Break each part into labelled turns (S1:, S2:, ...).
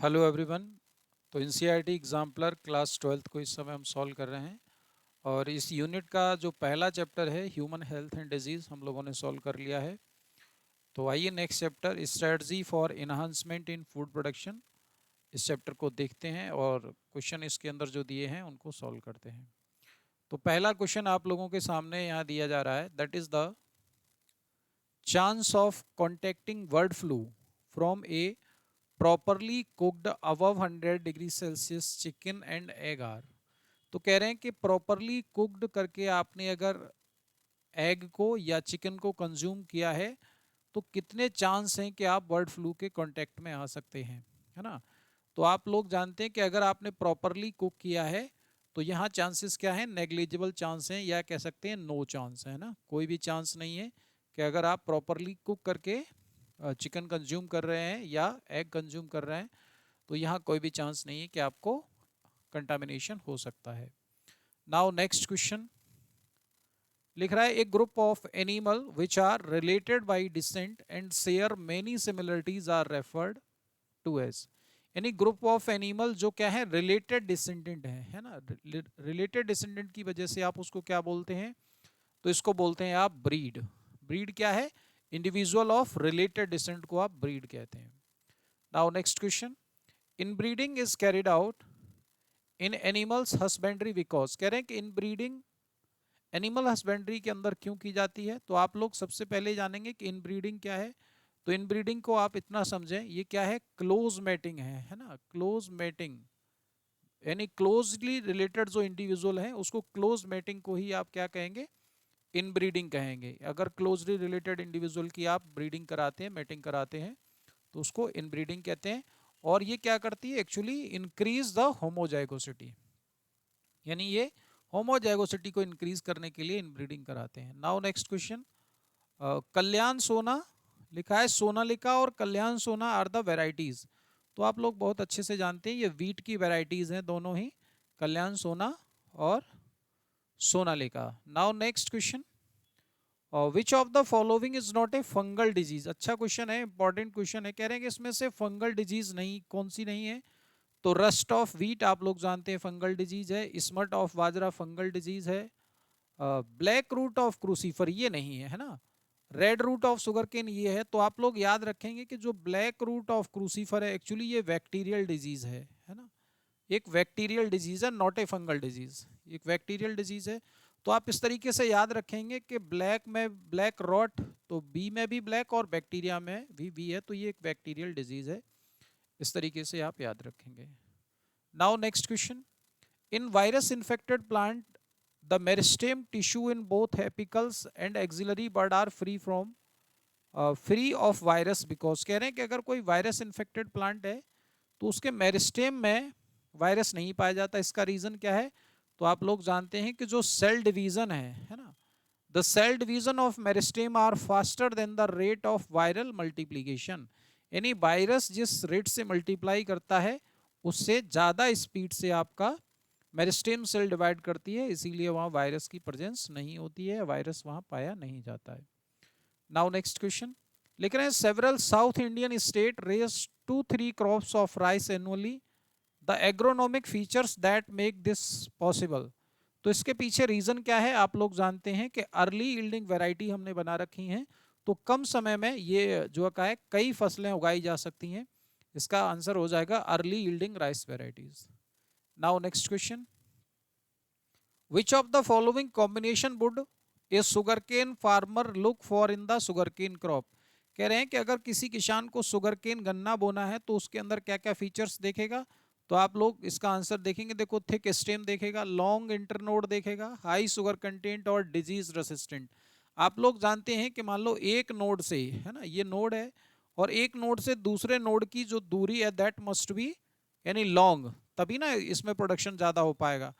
S1: Hello everyone. तो NCERT exemplar class 12th को इस समय हम सॉल्व कर रहे हैं और इस यूनिट का जो पहला चैप्टर है ह्यूमन हेल्थ एंड डिजीज़ हम लोगों ने सॉल्व कर लिया है। तो आइए next chapter strategy for enhancement in food production, इस चैप्टर को देखते हैं और क्वेश्चन इसके अंदर जो दिए हैं उनको सॉल्व करते हैं। तो पहला क्वेश्चन आप लोगों के सामने यहाँ दिया जा रहा है, that is the chance of contacting bird flu from a properly cooked above 100 degree Celsius chicken and egg are. तो कह रहे हैं कि प्रॉपरली कुक्ड करके आपने अगर एग को या चिकन को कंज्यूम किया है तो कितने चांस हैं कि आप बर्ड फ्लू के कांटेक्ट में आ सकते हैं, है ना। तो आप लोग जानते हैं कि अगर आपने प्रॉपरली कुक किया है तो यहाँ चांसेस क्या है, नेग्लिजिबल चांस हैं या कह सकते हैं नो चांस है ना, कोई भी चांस नहीं है कि अगर आप प्रॉपरली कुक करके चिकन कंज्यूम कर रहे हैं या एग कंज्यूम कर रहे हैं तो यहाँ कोई भी चांस नहीं है कि आपको कंटामिनेशन हो सकता है। नाउ नेक्स्ट क्वेश्चन लिख रहा है, एक group of animal which are related by descent and share many similarities are referred to as. यानी ग्रुप ऑफ एनिमल जो क्या है, रिलेटेड डिसेंडेंट है ना। रिलेटेड डिसेंडेंट की वजह से आप उसको क्या बोलते हैं, तो इसको बोलते हैं आप ब्रीड। ब्रीड क्या है, इंडिविजुअल ऑफ रिलेटेड डिसेंट को आप ब्रीड कहते हैं। Now next question, inbreeding is carried out in animals husbandry because. कह रहे हैं कि इनब्रीडिंग एनिमल हस्बेंड्री के अंदर क्यों की जाती है। तो आप लोग सबसे पहले जानेंगे कि इनब्रीडिंग क्या है। तो इनब्रीडिंग को आप इतना समझें, ये क्या है, क्लोज मेटिंग है ना। क्लोज मेटिंग यानी क्लोजली रिलेटेड जो इंडिविजुअल है उसको क्लोज मेटिंग को ही आप क्या कहेंगे, इनब्रीडिंग कहेंगे। अगर क्लोजली रिलेटेड इंडिविजुअल की आप ब्रीडिंग कराते हैं, मेटिंग कराते हैं तो उसको इनब्रीडिंग कहते हैं। और ये क्या करती है, एक्चुअली इंक्रीज द होमोजाइगोसिटी, यानी ये होमोजाइगोसिटी को इंक्रीज करने के लिए इनब्रीडिंग कराते हैं। नाउ नेक्स्ट क्वेश्चन, कल्याण सोना लिखा है, सोनालिका और कल्याण सोना आर द वेराइटीज। तो आप लोग बहुत अच्छे से जानते हैं ये वीट की वेराइटीज हैं दोनों ही, कल्याण सोना और Sonalika. Now next question, which of the following is not a fungal disease. अच्छा क्वेश्चन है, इंपॉर्टेंट क्वेश्चन है। कह रहे हैं कि इसमें से फंगल डिजीज नहीं, कौन सी नहीं है। तो रस्ट ऑफ व्हीट आप लोग जानते हैं फंगल डिजीज है, smut of bajra fungal disease है, ब्लैक रूट ऑफ क्रूसीफर ये नहीं है, है ना। Red root of sugar cane ये है। तो आप लोग याद रखेंगे कि जो ब्लैक रूट ऑफ क्रूसीफर है एक्चुअली ये बैक्टीरियल डिजीज है ना। एक बैक्टीरियल डिजीज है, नॉट ए फंगल डिजीज, एक बैक्टीरियल डिजीज है। तो आप इस तरीके से याद रखेंगे कि ब्लैक में ब्लैक रॉट, तो बी में भी ब्लैक और बैक्टीरिया में भी बी है, तो ये एक बैक्टीरियल डिजीज है। इस तरीके से आप याद रखेंगे। Now next question, in virus infected plant the meristem tissue in both apicals and axillary bud are free of virus because। कह रहे हैं कि अगर कोई वायरस इन्फेक्टेड प्लांट है तो उसके मेरिस्टेम में वायरस नहीं पाया जाता। इसका रीजन क्या है, तो आप लोग जानते हैं कि जो सेल डिवीजन है ना, the cell division of meristem are faster than the rate of viral multiplication. यानी वायरस जिस रेट से मल्टीप्लाई करता है उससे ज़्यादा स्पीड से आपका मेरिस्टेम सेल डिवाइड करती है, इसीलिए वहाँ वायरस की प्रेजेंस नहीं होती है, वायरस वहाँ पाया नहीं जाता है। नाउ नेक्स्ट क्वेश्चन लिख रहे हैं, several South Indian state raise 2-3 crops of rice annually, the agronomic features that make this possible. तो इसके पीछे रीजन क्या है, आप लोग जानते हैं कि अर्ली यील्डिंग वैरायटी हमने बना रखी हैं, तो कम समय में ये जो का है कई फसलें उगाई जा सकती हैं। इसका आंसर हो जाएगा early yielding rice varieties. Now next question, which of the following combination would a sugarcane farmer look for in the sugarcane crop. कह रहे हैं कि अगर किसी किसान को सुगरकेन गन्ना बोना है तो उसके अंदर क्या क्या फीचर्स देखेगा। तो आप लोग इसका आंसर देखेंगे, देखो थिक स्टेम देखेगा, लॉन्ग इंटरनोड देखेगा, हाई शुगर कंटेंट और डिजीज रेसिस्टेंट। आप लोग जानते हैं कि मान लो एक नोड से, है ना, ये नोड है और एक नोड से दूसरे नोड की जो दूरी है दैट मस्ट बी यानी लॉन्ग, तभी ना इसमें प्रोडक्शन ज़्यादा हो पाएगा।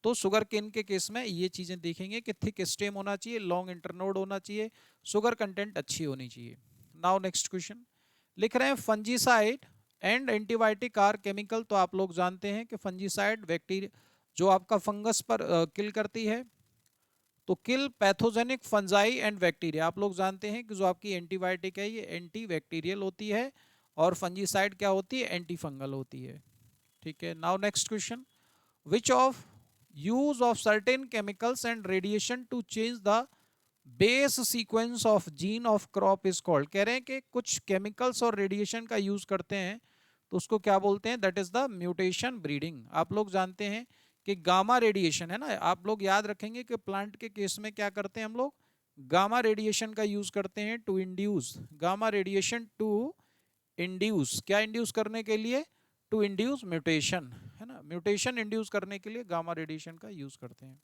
S1: तो शुगर केन के केस में ये चीज़ें देखेंगे कि थिक स्टेम होना चाहिए, लॉन्ग इंटरनोड होना चाहिए, शुगर कंटेंट अच्छी होनी चाहिए। नाउ नेक्स्ट क्वेश्चन लिख रहे हैं, fungicide and antibiotic are chemical. तो आप लोग जानते हैं कि फंजीसाइड बैक्टीरिया जो आपका फंगस पर किल करती है, तो किल पैथोजेनिक फंजाई एंड बैक्टीरिया। आप लोग जानते हैं कि जो आपकी एंटीबायोटिक है ये एंटी बैक्टीरियल होती है और फंजीसाइड क्या होती है, एंटी फंगल होती है। ठीक है, now next question, which of use of certain chemicals and radiation to change the base sequence of gene of crop is called. कह रहे हैं कि कुछ केमिकल्स और रेडिएशन का यूज करते हैं तो उसको क्या बोलते हैं, that is the mutation breeding. आप लोग जानते हैं कि गामा रेडिएशन है ना, आप लोग याद रखेंगे कि प्लांट के केस में क्या करते हैं हम लोग, गामा रेडिएशन का यूज करते हैं to induce, gamma radiation to induce, क्या इंड्यूस करने के लिए, टू इंड्यूस म्यूटेशन, है ना, म्यूटेशन इंड्यूस करने के लिए गामा रेडिएशन का यूज करते हैं।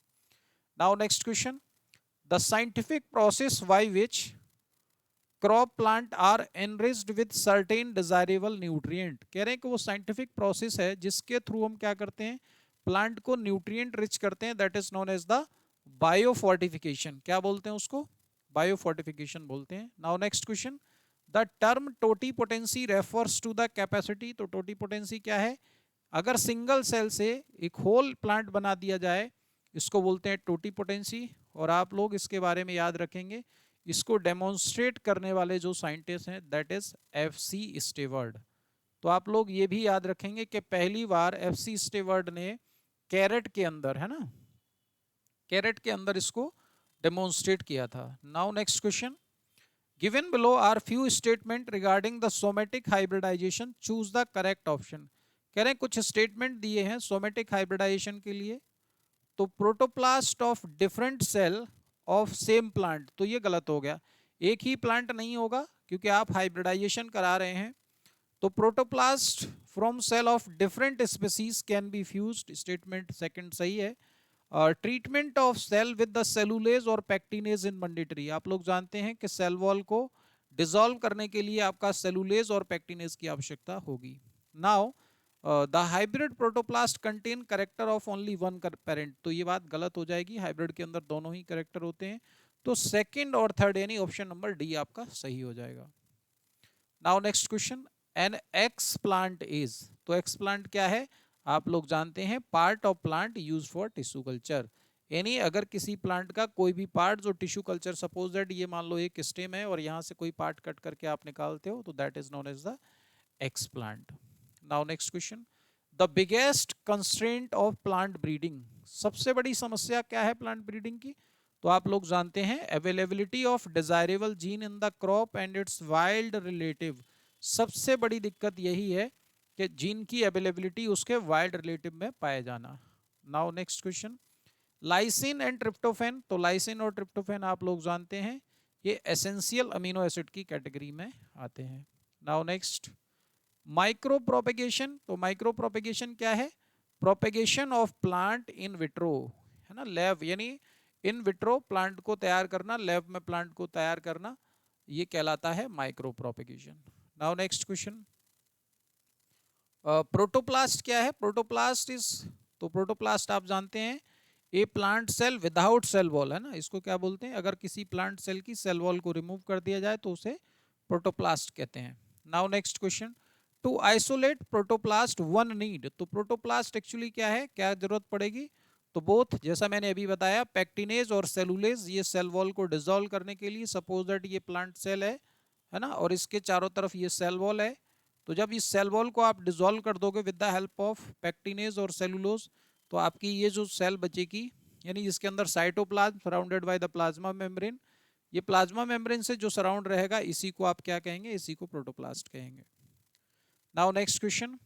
S1: Now next question, the scientific process by which crop plant are enriched with certain desirable nutrient. कह रहे हैं कि वो साइंटिफिक प्रोसेस है जिसके थ्रू हम क्या करते हैं, प्लांट को न्यूट्रिएंट रिच करते हैं, that is known as the biofortification. क्या बोलते हैं उसको, बायोफोर्टिफिकेशन बोलते हैं। Now next question, the term totipotency refers to the capacity. तो टोटीपोटेंसी क्या है, अगर सिंगल सेल से एक होल प्लांट बना दिया जाए इसको बोलते हैं टोटीपोटेंसी। और आप लोग इसके बारे में याद रखेंगे, इसको डेमोन्स्ट्रेट करने वाले जो साइंटिस्ट हैं दैट इज FC स्टेवर्ड। तो आप लोग ये भी याद रखेंगे कि पहली बार FC स्टेवर्ड ने कैरेट के अंदर, है ना, कैरेट के अंदर इसको डेमोन्स्ट्रेट किया था। Now next question, given below are few statement regarding the somatic hybridization, choose the correct option. कह रहे हैं कुछ स्टेटमेंट दिए हैं सोमेटिक हाइब्रिडाइजेशन के लिए, तो protoplast of different cell of same plant, तो ये गलत हो गया, एक ही प्लांट नहीं होगा क्योंकि आप हाइब्रिडाइजेशन करा रहे हैं। तो protoplast from cell of different species can be fused, statement second सही है। Treatment of cell with the cellulase or pectinase in mandatory. आप लोग जानते हैं कि सेल वॉल को डिसॉल्व करने के लिए आपका सेलुलेज और पैक्टिनेज की आवश्यकता होगी। Now the hybrid protoplast contain character of only one parent, तो ये बात गलत हो जाएगी, हाइब्रिड के अंदर दोनों ही करेक्टर होते हैं। तो सेकंड और थर्ड यानी ऑप्शन नंबर डी आपका सही हो जाएगा। Now next question, an explant is, तो एक्स प्लांट क्या है, आप लोग जानते हैं part of plant use for tissue culture, यानी अगर किसी प्लांट का कोई भी पार्ट जो टिश्यू कल्चर, सपोज दैट ये मान लो एक स्टेम है और यहाँ से कोई पार्ट कट करके आप निकालते हो तो that is known as the explant. Now next question, the biggest constraint of plant breeding, सबसे बड़ी समस्या क्या है प्लांट ब्रीडिंग की, तो आप लोग जानते हैं availability of desirable gene in the crop and it's wild relative. सबसे बड़ी दिक्कत यही है कि जीन की अवेलेबिलिटी उसके वाइल्ड रिलेटिव में पाया जाना। Now next question, lysine and tryptophan, तो लाइसिन और ट्रिप्टोफैन आप लोग जानते हैं ये एसेंशियल अमीनो एसिड की कैटेगरी में आते हैं। नाउ नेक्स्ट, माइक्रो प्रोपेगेशन, तो माइक्रो प्रोपेगेशन क्या है, propagation of plant in vitro, है ना, लैब यानी इन विट्रो प्लांट को तैयार करना, लैब में प्लांट को तैयार करना, ये कहलाता है micro propagation. Now next question, protoplast क्या है, प्रोटोप्लास्ट इज, तो प्रोटोप्लास्ट आप जानते हैं a plant cell without cell wall, है ना, इसको क्या बोलते हैं, अगर किसी प्लांट सेल की सेल वॉल को रिमूव कर दिया जाए तो उसे प्रोटोप्लास्ट कहते हैं। Now next question, to isolate protoplast one need, तो प्रोटोप्लास्ट एक्चुअली क्या है, क्या जरूरत पड़ेगी, तो बोथ, जैसा मैंने अभी बताया पैक्टिनेज और सेलुलेज, ये सेल वॉल को डिसॉल्व करने के लिए, सपोज दैट ये प्लांट सेल है ना, और इसके चारों तरफ ये सेल वॉल है, तो जब इस सेल वॉल को आप डिसॉल्व कर दोगे with the help of pectinase और सेलुलोज, तो आपकी ये जो सेल बचेगी, यानी जिसके अंदर cytoplasm surrounded by the plasma membrane, ये प्लाज्मा मेम्ब्रेन से जो सराउंड रहेगा इसी को आप क्या कहेंगे, इसी को प्रोटोप्लास्ट कहेंगे। Now next question,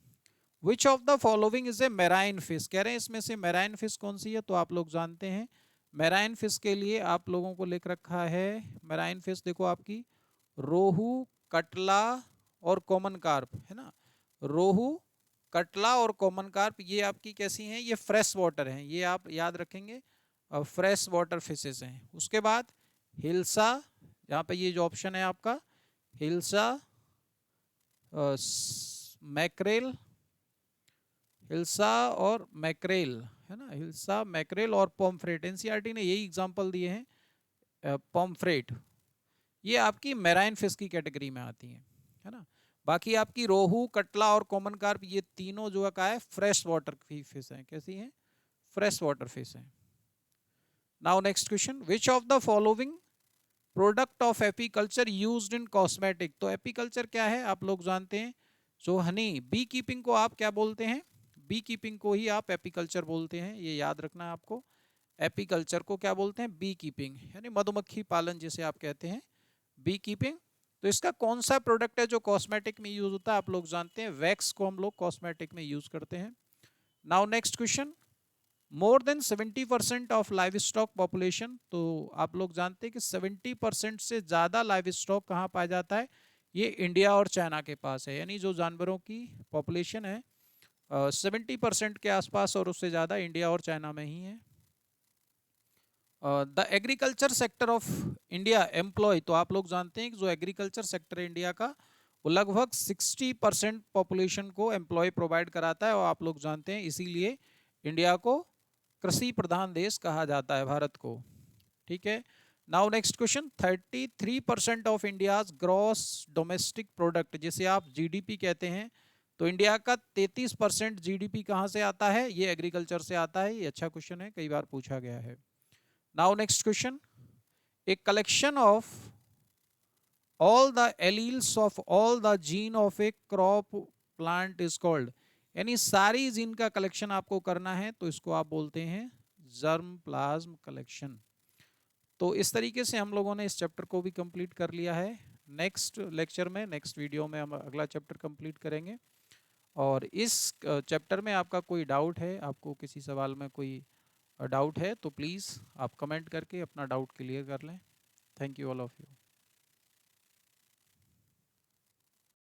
S1: which of the following is a marine fish, कह रहे हैं इसमें से मैराइन फिश कौन सी है, तो आप लोग जानते हैं मैराइन फिश के लिए आप लोगों को लिख रखा है, मैराइन फिश देखो आपकी रोहू, कटला और कॉमन कार्प, है ना, रोहू, कटला और कॉमन कार्प, ये आपकी कैसी हैं, ये फ्रेश वाटर हैं, ये आप याद रखेंगे, फ्रेश वाटर फिशेस हैं। उसके बाद हिल्सा, यहाँ पे ये जो ऑप्शन है आपका हिल्सा, मैक्रेल, हिल्सा और मैक्रेल, है ना, हिल्सा मैक्रेल और पॉम्फ्रेट, एनसीईआरटी ने यही एग्जांपल दिए हैं, पॉम्फ्रेट, ये आपकी मैराइन फिश की कैटेगरी में आती हैं, है ना। बाकी आपकी रोहू, कटला और कॉमन कार्प ये तीनों जो का है फ्रेश वाटर फिश हैं, कैसी हैं, फ्रेश वाटर फिश हैं। Now next question, which of the following product of apiculture used in cosmetic, तो एपीकल्चर क्या है आप लोग जानते हैं सो हनी, बी कीपिंग को आप क्या बोलते हैं? बी कीपिंग को ही आप एपीकल्चर बोलते हैं, ये याद रखना है आपको। एपीकल्चर को क्या बोलते हैं? बी कीपिंग, यानी मधुमक्खी पालन जिसे आप कहते हैं, बी कीपिंग। तो इसका कौन सा प्रोडक्ट है जो कॉस्मेटिक में यूज होता है? आप लोग जानते हैं वैक्स को हम लोग कॉस्मेटिक में यूज करते हैं। Now next question, more than 70% of live stock population, तो आप लोग जानते हैं कि 70% से ज्यादा लाइव स्टॉक कहाँ पाया जाता है? ये इंडिया और चाइना के पास है, यानी जो जानवरों की पॉपुलेशन है 70% के आसपास और उससे ज्यादा इंडिया और चाइना में ही है। The agriculture sector of India employ, तो आप लोग जानते हैं कि जो एग्रीकल्चर सेक्टर है इंडिया का, वो लगभग 60% पॉपुलेशन को एम्प्लॉय प्रोवाइड कराता है, और आप लोग जानते हैं इसीलिए इंडिया को कृषि प्रधान देश कहा जाता है, भारत को। ठीक है। Now next question, 33% of India's gross domestic product, जिसे आप जीडीपी कहते हैं, तो इंडिया का 33% जीडीपी कहाँ से आता है? ये एग्रीकल्चर से आता है। ये अच्छा क्वेश्चन है, कई बार पूछा गया है। Now next question, a collection of all the alleles of all the gene of A crop plant is called, यानी सारी जीन का कलेक्शन आपको करना है तो इसको आप बोलते हैं जर्म प्लाज्म कलेक्शन। तो इस तरीके से हम लोगों ने इस चैप्टर को भी कंप्लीट कर लिया है। नेक्स्ट लेक्चर में, नेक्स्ट वीडियो में हम अगला चैप्टर कंप्लीट करेंगे। और इस चैप्टर में आपका कोई डाउट है, आपको किसी सवाल में कोई डाउट है, तो प्लीज़ आप कमेंट करके अपना डाउट क्लियर कर लें। Thank you all of you.